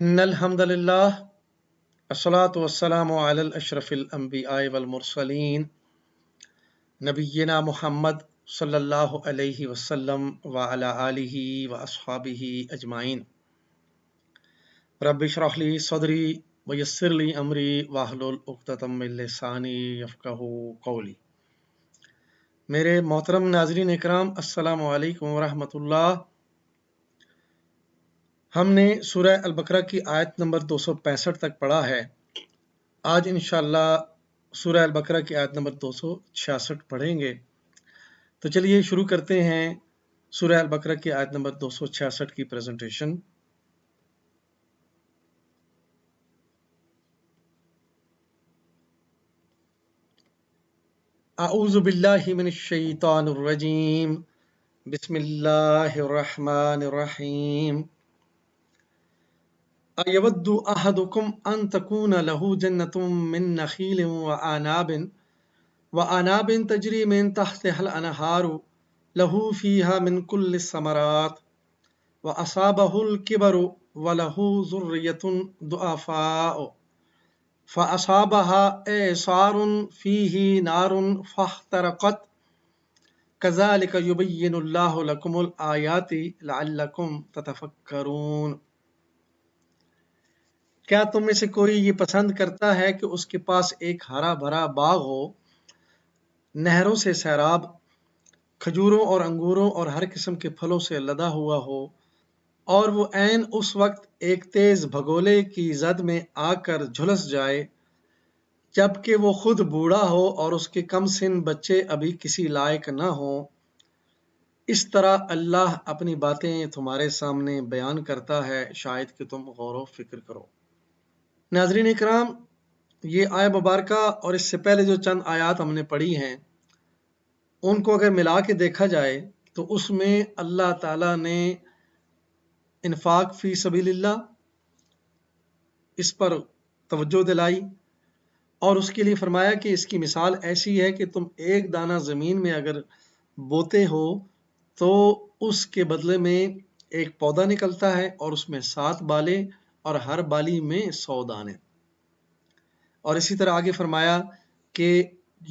إن الحمد لله الصلاة والسلام على الأشرف الأنبياء والمرسلين نبينا محمد صلى الله عليه وسلم وعلى آله وأصحابه أجمعين رب اشرح لي صدري ويسر لي أمري واحلل عقدة من لساني يفقهوا قولي۔ میرے محترم ناظرین اکرام، السلام علیکم ورحمۃ اللہ۔ ہم نے سورہ البقرہ کی آیت نمبر 265 تک پڑھا ہے۔ آج انشاءاللہ سورہ البقرہ کی آیت نمبر 266 پڑھیں گے۔ تو چلیے شروع کرتے ہیں سورہ البقرہ کی آیت نمبر 266 کی پریزنٹیشن۔ اعوذ باللہ من الشیطان الرجیم، بسم اللہ الرحمن الرحیم۔ أَيَوَدُّ أَحَدُكُمْ أَن تَكُونَ لَهُ جَنَّةٌ مِّن نَخِيلٍ وَأَعْنَابٍ تَجْرِي مِن تَحْتِهَا الْأَنْهَارُ لَهُ فِيهَا مِن كُلِّ الثَّمَرَاتِ وَأَصَابَهُ الْكِبَرُ وَلَهُ ذُرِّيَّةٌ ضُعَفَاءُ فَأَصَابَهَا إِعْصَارٌ فِيهِ نَارٌ فَاحْتَرَقَتْ كَذَلِكَ يُبَيِّنُ اللَّهُ لَكُمُ الْآيَاتِ لَعَلَّكُمْ تَتَفَكَّرُونَ۔ کیا تم میں سے کوئی یہ پسند کرتا ہے کہ اس کے پاس ایک ہرا بھرا باغ ہو، نہروں سے سیراب، کھجوروں اور انگوروں اور ہر قسم کے پھلوں سے لدا ہوا ہو، اور وہ عین اس وقت ایک تیز بھگولے کی زد میں آ کر جھلس جائے جبکہ وہ خود بوڑھا ہو اور اس کے کم سن بچے ابھی کسی لائق نہ ہوں؟ اس طرح اللہ اپنی باتیں تمہارے سامنے بیان کرتا ہے، شاید کہ تم غور و فکر کرو۔ ناظرین اکرام، یہ آیہ مبارکہ اور اس سے پہلے جو چند آیات ہم نے پڑھی ہیں، ان کو اگر ملا کے دیکھا جائے تو اس میں اللہ تعالیٰ نے انفاق فی سبیل اللہ اس پر توجہ دلائی، اور اس کے لیے فرمایا کہ اس کی مثال ایسی ہے کہ تم ایک دانہ زمین میں اگر بوتے ہو تو اس کے بدلے میں ایک پودا نکلتا ہے اور اس میں 7 بالیں اور ہر بالی میں 100 دانے۔ اور اسی طرح آگے فرمایا کہ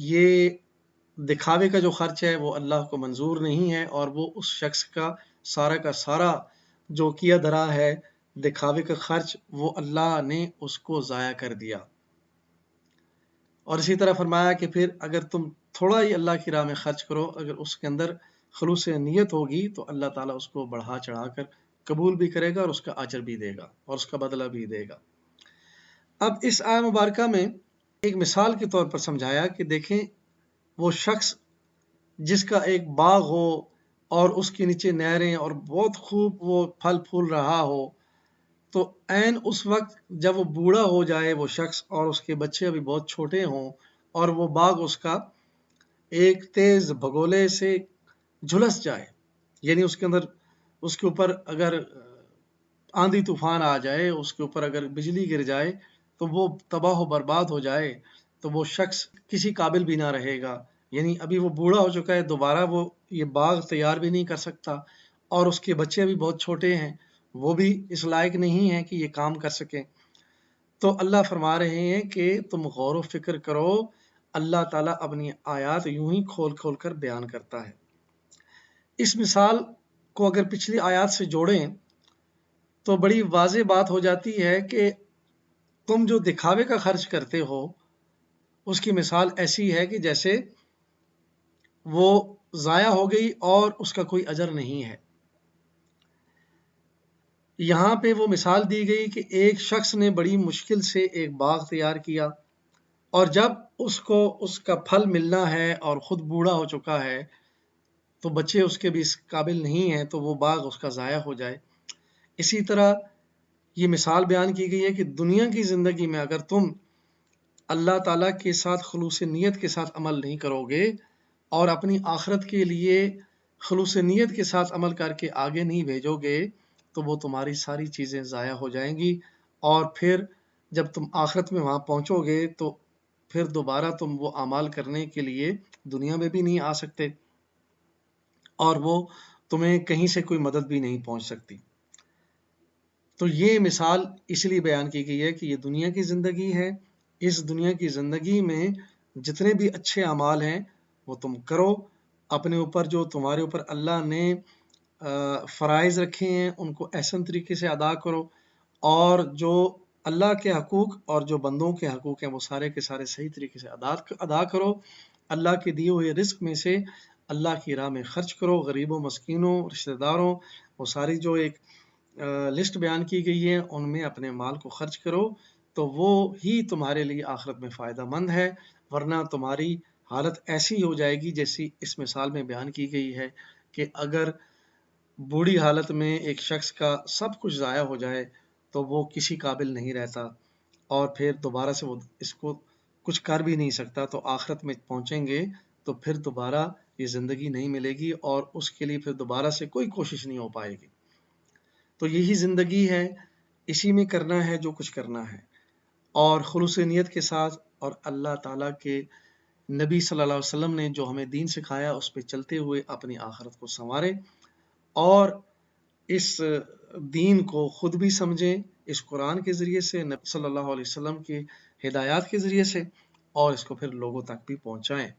یہ دکھاوے کا جو خرچ ہے وہ اللہ کو منظور نہیں ہے، اور وہ اس شخص کا سارا جو کیا دھرا ہے دکھاوے کا خرچ، وہ اللہ نے اس کو ضائع کر دیا۔ اور اسی طرح فرمایا کہ پھر اگر تم تھوڑا ہی اللہ کی راہ میں خرچ کرو، اگر اس کے اندر خلوص نیت ہوگی تو اللہ تعالیٰ اس کو بڑھا چڑھا کر قبول بھی کرے گا اور اس کا اجر بھی دے گا اور اس کا بدلہ بھی دے گا۔ اب اس آیہ مبارکہ میں ایک مثال کے طور پر سمجھایا کہ دیکھیں، وہ شخص جس کا ایک باغ ہو اور اس کے نیچے نہریں اور بہت خوب وہ پھل پھول رہا ہو، تو عین اس وقت جب وہ بوڑھا ہو جائے وہ شخص اور اس کے بچے ابھی بہت چھوٹے ہوں اور وہ باغ اس کا ایک تیز بھگولے سے جھلس جائے، یعنی اس کے اندر اس کے اوپر اگر آندھی طوفان آ جائے، اس کے اوپر اگر بجلی گر جائے تو وہ تباہ و برباد ہو جائے، تو وہ شخص کسی قابل بھی نہ رہے گا، یعنی ابھی وہ بوڑھا ہو چکا ہے، دوبارہ وہ یہ باغ تیار بھی نہیں کر سکتا، اور اس کے بچے بھی بہت چھوٹے ہیں، وہ بھی اس لائق نہیں ہیں کہ یہ کام کر سکیں۔ تو اللہ فرما رہے ہیں کہ تم غور و فکر کرو، اللہ تعالیٰ اپنی آیات یوں ہی کھول کھول کر بیان کرتا ہے۔ اس مثال کو اگر پچھلی آیات سے جوڑیں تو بڑی واضح بات ہو جاتی ہے کہ تم جو دکھاوے کا خرچ کرتے ہو اس کی مثال ایسی ہے کہ جیسے وہ ضائع ہو گئی اور اس کا کوئی اجر نہیں ہے۔ یہاں پہ وہ مثال دی گئی کہ ایک شخص نے بڑی مشکل سے ایک باغ تیار کیا، اور جب اس کو اس کا پھل ملنا ہے اور خود بوڑھا ہو چکا ہے تو بچے اس کے بھی اس قابل نہیں ہیں، تو وہ باغ اس کا ضائع ہو جائے۔ اسی طرح یہ مثال بیان کی گئی ہے کہ دنیا کی زندگی میں اگر تم اللہ تعالیٰ کے ساتھ خلوص نیت کے ساتھ عمل نہیں کرو گے اور اپنی آخرت کے لیے خلوص نیت کے ساتھ عمل کر کے آگے نہیں بھیجو گے تو وہ تمہاری ساری چیزیں ضائع ہو جائیں گی، اور پھر جب تم آخرت میں وہاں پہنچو گے تو پھر دوبارہ تم وہ اعمال کرنے کے لیے دنیا میں بھی نہیں آ سکتے، اور وہ تمہیں کہیں سے کوئی مدد بھی نہیں پہنچ سکتی۔ تو یہ مثال اس لیے بیان کی گئی ہے کہ یہ دنیا کی زندگی ہے، اس دنیا کی زندگی میں جتنے بھی اچھے اعمال ہیں وہ تم کرو، اپنے اوپر جو تمہارے اوپر اللہ نے فرائض رکھے ہیں ان کو احسن طریقے سے ادا کرو، اور جو اللہ کے حقوق اور جو بندوں کے حقوق ہیں وہ سارے کے سارے صحیح طریقے سے ادا کرو، اللہ کے دیے ہوئے رزق میں سے اللہ کی راہ میں خرچ کرو، غریبوں، مسکینوں، رشتہ داروں، وہ ساری جو ایک لسٹ بیان کی گئی ہے ان میں اپنے مال کو خرچ کرو، تو وہ ہی تمہارے لیے آخرت میں فائدہ مند ہے، ورنہ تمہاری حالت ایسی ہو جائے گی جیسی اس مثال میں بیان کی گئی ہے کہ اگر بوڑھی حالت میں ایک شخص کا سب کچھ ضائع ہو جائے تو وہ کسی قابل نہیں رہتا، اور پھر دوبارہ سے وہ اس کو کچھ کر بھی نہیں سکتا، تو آخرت میں پہنچیں گے تو پھر دوبارہ یہ زندگی نہیں ملے گی اور اس کے لیے پھر دوبارہ سے کوئی کوشش نہیں ہو پائے گی۔ تو یہی زندگی ہے، اسی میں کرنا ہے جو کچھ کرنا ہے، اور خلوص نیت کے ساتھ، اور اللہ تعالیٰ کے نبی صلی اللہ علیہ وسلم نے جو ہمیں دین سکھایا اس پہ چلتے ہوئے اپنی آخرت کو سنوارے، اور اس دین کو خود بھی سمجھیں اس قرآن کے ذریعے سے، نبی صلی اللہ علیہ وسلم کی ہدایات کے ذریعے سے، اور اس کو پھر لوگوں تک بھی پہنچائیں،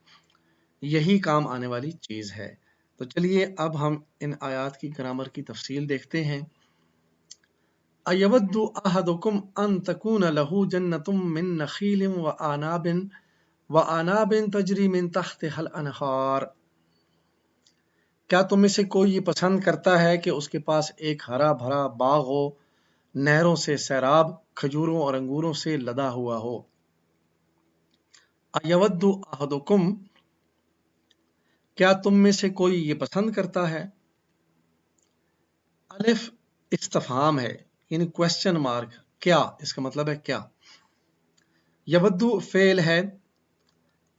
یہی کام آنے والی چیز ہے۔ تو چلیے اب ہم ان آیات کی گرامر کی تفصیل دیکھتے ہیں۔ اَيَوَدُّ أَحَدُكُمْ أَن تَكُونَ لَهُ جَنَّةٌ مِّن نَخِيلٍ وَأَعْنَابٍ تَجْرِي مِن تَحْتِهَا الْأَنْهَارُ، کیا تم میں سے کوئی یہ پسند کرتا ہے کہ اس کے پاس ایک ہرا بھرا باغ ہو، نہروں سے سیراب، کھجوروں اور انگوروں سے لدا ہوا ہو؟ اَيَوَدُّ أَحَدُكُمْ، کیا تم میں سے کوئی یہ پسند کرتا ہے؟ الف استفہام ہے، یعنی کوشچن مارک، کیا، اس کا مطلب ہے کیا۔ یودو فعل ہے،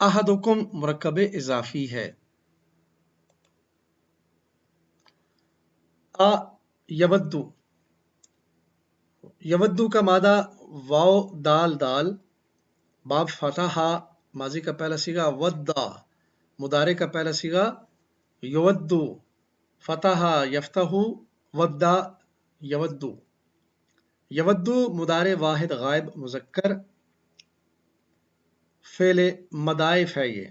احدکم مرکب اضافی ہے، یودو، یودو کا مادہ واو دال دال، باب فتح، ماضی کا پہلا صیغہ ودا، مضارع کا پہلا صیغہ یودو، فتح یفتح، ودا یودو۔ یودو مضارع واحد غائب مذکر، فعل مضاعف ہے، یہ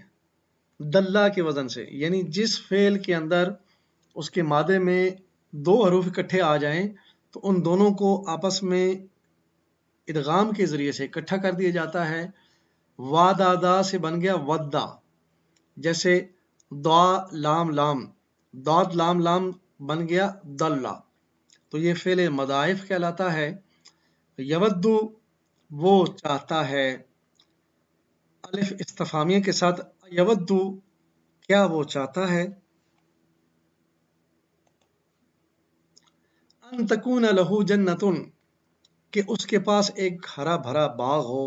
دلہ کے وزن سے، یعنی جس فعل کے اندر اس کے مادے میں دو حروف اکٹھے آ جائیں تو ان دونوں کو آپس میں ادغام کے ذریعے سے اکٹھا کر دیا جاتا ہے۔ وادادا سے بن گیا ودا، جیسے دعا لام لام، داد لام لام بن گیا دلہ، تو یہ فعل مضاعف کہلاتا ہے۔ یودو وہ چاہتا ہے، الف استفہامیہ کے ساتھ، یودو کیا وہ چاہتا ہے، ان تکون لہو جنتن کہ اس کے پاس ایک ہرا بھرا باغ ہو۔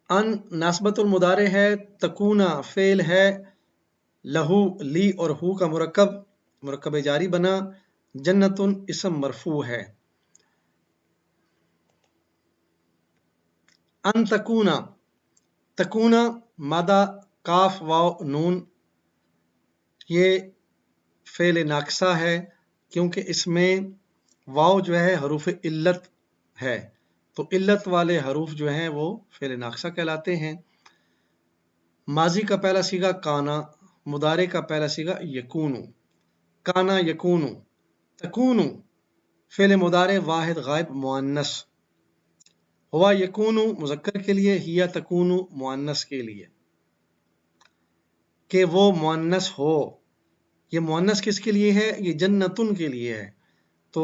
ان ناسبت المضارع ہے، تکونا فعل ہے، لہو لی اور ہو کا مرکب جاری بنا، جنتن اسم مرفوع ہے۔ ان تکونا، تکونا مادہ کاف واو نون، یہ فعل ناقصہ ہے کیونکہ اس میں واو جو ہے حروف علت ہے، تو علت والے حروف جو ہیں وہ فعل ناقصہ کہلاتے ہیں۔ ماضی کا پہلا صیغہ کانا، مضارع کا پہلا صیغہ یکونو، کانا یکونو، تکونو فعل مضارع واحد غائب مؤنث، ہوا یکونو مذکر کے لیے، ہیا تکونو مؤنث کے لیے، کہ وہ مؤنث ہو۔ یہ مؤنث کس کے لیے ہے؟ یہ جنتن کے لیے ہے، تو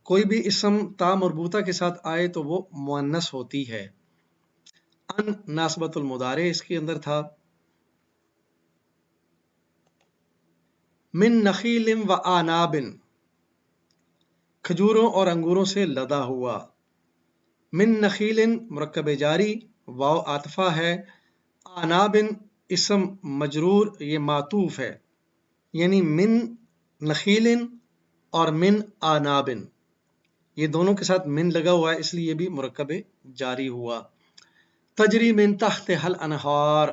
کوئی بھی اسم تا مربوطہ کے ساتھ آئے تو وہ مؤنث ہوتی ہے۔ ان ناسبت المضارع اس کے اندر تھا۔ من نخیل و آناب، کھجوروں اور انگوروں سے لدا ہوا۔ من نخیل مرکب جاری، واو عاطفہ ہے، آناب اسم مجرور، یہ معطوف ہے، یعنی من نخیل اور من آناب، یہ دونوں کے ساتھ من لگا ہوا ہے اس لیے یہ بھی مرکب جاری ہوا۔ تجری من تحتھا الانہار،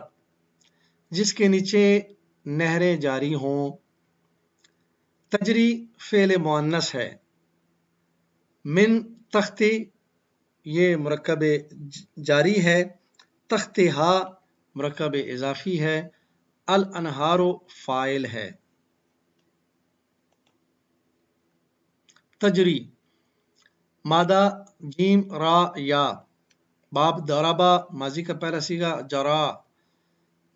جس کے نیچے نہریں جاری ہوں۔ تجری فعل مؤنث ہے، من تختی یہ مرکب جاری ہے، تختہا مرکب اضافی ہے، الانہار فاعل ہے۔ تجری مادہ جیم را یا، باب ضربا ماضی کا پہلا صیغہ، جرا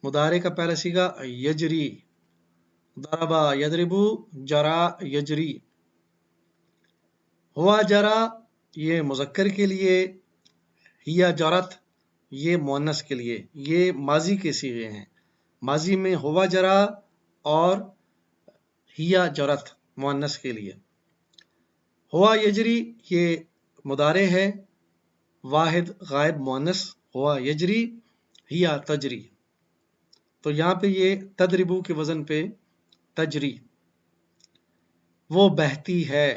مضارع کا پہلا صیغہ، یجری ضربا یضربو جرا یجری۔ ہوا جرا یہ مذکر کے لیے، ہیا جرت یہ مؤنث کے لیے، یہ ماضی کے صیغے ہیں۔ ماضی میں ہوا جرا اور ہیا جرت مؤنث کے لیے۔ ہوا یجری یہ مضارع ہے، واحد غائب مؤنث، ہوا یجری ہیا تجری۔ تو یہاں پہ یہ تدربو کے وزن پہ تجری، وہ بہتی ہے۔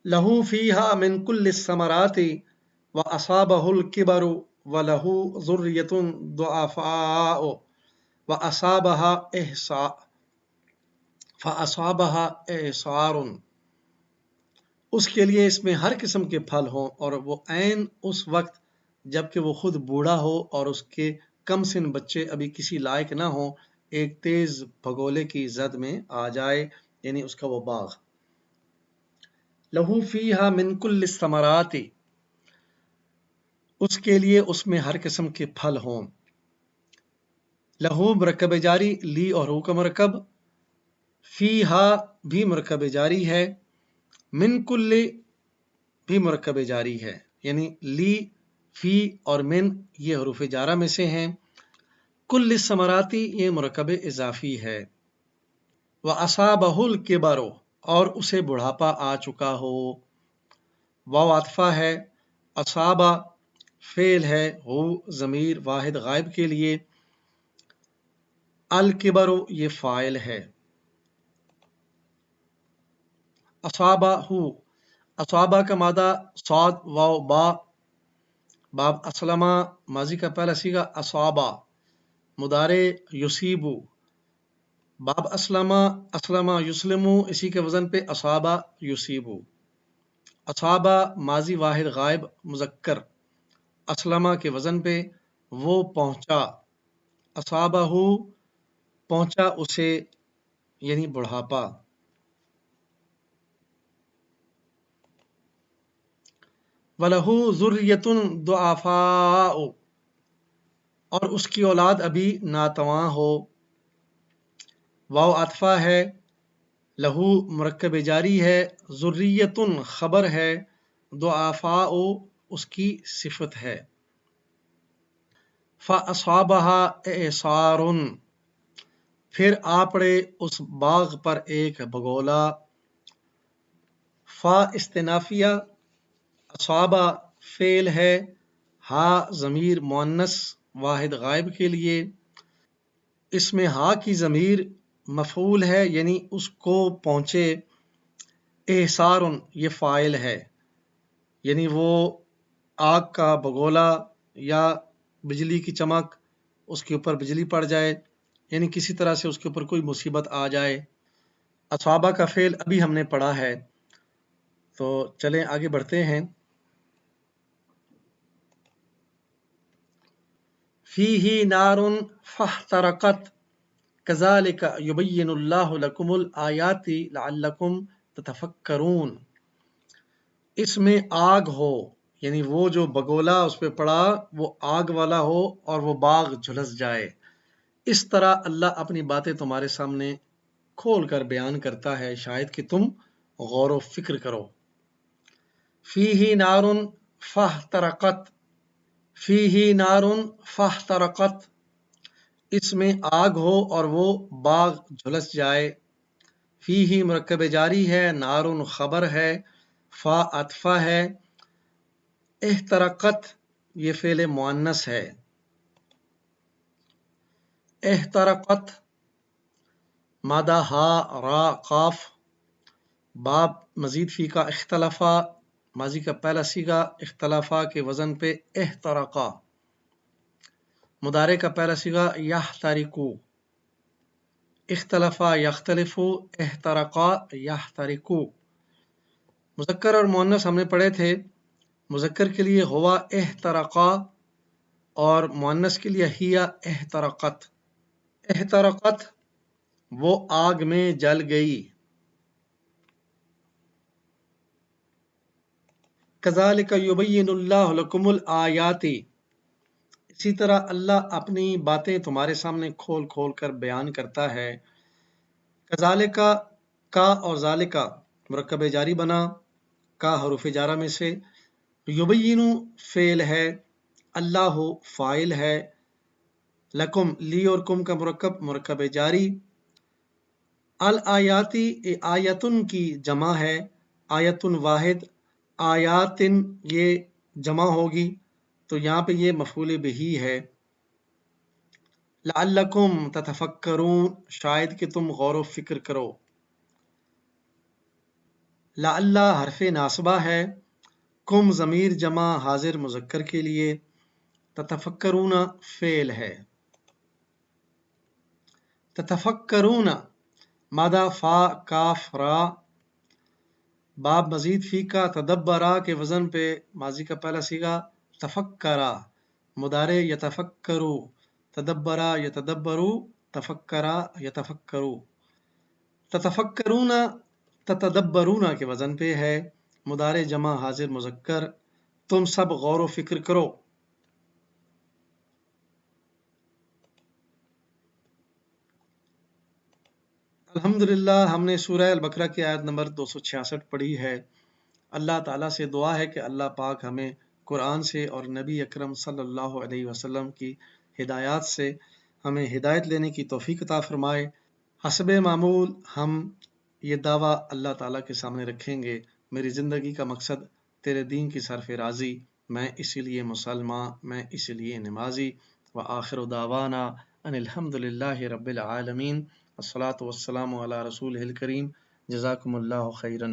لہو فیہا من کل الثمرات واصابہ الکبر ولہ ذریۃ ضعفاء فاصابہ اعصار، اس کے لیے اس میں ہر قسم کے پھل ہوں اور وہ عین اس وقت جب کہ وہ خود بوڑھا ہو اور اس کے کم سن بچے ابھی کسی لائق نہ ہوں، ایک تیز بھگولے کی زد میں آ جائے، یعنی اس کا وہ باغ۔ لہو فیہا من کل الثمرات، اس کے لیے اس میں ہر قسم کے پھل ہوں۔ لہو مرکب جاری، لی اور ہو کا مرکب، فیہا بھی مرکب جاری ہے، من کل بھی مرکب جاری ہے، یعنی لی، فی اور من یہ حروف جارہ میں سے ہیں۔ کل الثمراتی یہ مرکب اضافی ہے۔ وَأَصَابَهُ الْكِبَرُ اور اسے بڑھاپا آ چکا ہو، واو عطفہ ہے، اصابہ فعل ہے، ہو ضمیر واحد غائب کے لیے، الکبر یہ فاعل ہے۔ اصابہ ہو، اصابہ کا مادہ صاد واو با، باب اسلمہ ماضی کا پہلا صیغہ، اصابہ مضارع یصیبو، باب اسلمہ یسلمو اسی کے وزن پہ اصابہ یصیبو۔ اصابہ ماضی واحد غائب مذکر، اسلمہ کے وزن پہ وہ پہنچا، اصابہ پہنچا اسے یعنی بڑھاپا۔ وَلَهُ ذُرِّيَّةٌ ضُعَفَاءُ اور اس کی اولاد ابھی ناتواں ہو، واو عطفہ ہے، لہو مرکب جاری ہے، ذریۃ خبر ہے، ضعفاء اس کی صفت ہے۔ فَأَصَابَهَا إِعْصَارٌ پھر آ پڑے اس باغ پر ایک بھگولا، فا استنافیہ، اصابہ فعل ہے، ہا ضمیر مؤنث واحد غائب کے لیے، اس میں ہا کی ضمیر مفعول ہے یعنی اس کو پہنچے، احصار یہ فاعل ہے، یعنی وہ آگ کا بگولا یا بجلی کی چمک، اس کے اوپر بجلی پڑ جائے، یعنی کسی طرح سے اس کے اوپر کوئی مصیبت آ جائے۔ اصابہ کا فعل ابھی ہم نے پڑھا ہے، تو چلیں آگے بڑھتے ہیں۔ فیہ نار فاحترقت کذالک یبین اللہ لکم الآیات لعلکم تتفکرون، اس میں آگ ہو، یعنی وہ جو بگولا اس پہ پڑا وہ آگ والا ہو اور وہ باغ جھلس جائے، اس طرح اللہ اپنی باتیں تمہارے سامنے کھول کر بیان کرتا ہے شاید کہ تم غور و فکر کرو۔ فیہ نار فاحترقت، فیہ نار فاحترقت اس میں آگ ہو اور وہ باغ جھلس جائے۔ فیہ مرکب جاری ہے، نار خبر ہے، فا عطفہ ہے، احترقت یہ فعل مؤنث ہے۔ احترقت مادہ ہا را قاف، باب مزید فی کا اختلافا ماضی کا پہلا صیغہ، اختلافا کے وزن پہ احترقا، مضارع کا پہلا صیغہ یحترقو۔ اختلفا یختلفو، احترقا یحترقو۔ مذکر اور مؤنث ہم نے پڑھے تھے، مذکر کے لیے ہوا احترقا اور مؤنث کے لیے ہیا احترقت۔ احترقت وہ آگ میں جل گئی۔ کذالک یبین اللہ لکم الآیات، اسی طرح اللہ اپنی باتیں تمہارے سامنے کھول کھول کر بیان کرتا ہے۔ کذالک کا اور ذالکا مرکب جاری بنا، کا حروف جارہ میں سے، یبین فعل ہے، اللہ فاعل ہے، لکم لی اور کم کا مرکب جاری، الآیاتی آیتن کی جمع ہے، آیتن واحد، آیاتن یہ جمع ہوگی تو یہاں پہ یہ مفعول بہی ہے۔ لعلکم تتفکرون، شاید کہ تم غور و فکر کرو۔ لعل حرف ناصبہ ہے، کم ضمیر جمع حاضر مذکر کے لیے، تتفکرون فعل ہے۔ تتفکرون مادہ فا کاف را، باب مزید فی کا تدبرا کے وزن پہ ماضی کا پہلا صیغہ تفکرا، مضارع یتفکرو، تدبرا یتدبرو، تفکرا یتفکرو۔ تتفکرون تتدبرون کے وزن پہ ہے، مضارع جمع حاضر مذکر، تم سب غور و فکر کرو۔ الحمدللہ ہم نے سورہ البقرہ کی آیت نمبر 266 پڑھی ہے۔ اللہ تعالیٰ سے دعا ہے کہ اللہ پاک ہمیں قرآن سے اور نبی اکرم صلی اللہ علیہ وسلم کی ہدایات سے ہمیں ہدایت لینے کی توفیق عطا فرمائے۔ حسب معمول ہم یہ دعویٰ اللہ تعالیٰ کے سامنے رکھیں گے، میری زندگی کا مقصد تیرے دین کی صرف راضی، میں اسی لیے مسلمان، میں اسی لیے نمازی۔ وآخر دعوانا ان الحمدللہ رب العالمین، الصلاۃ والسلام علی رسولہ الکریم، جزاکم اللہ خیرا۔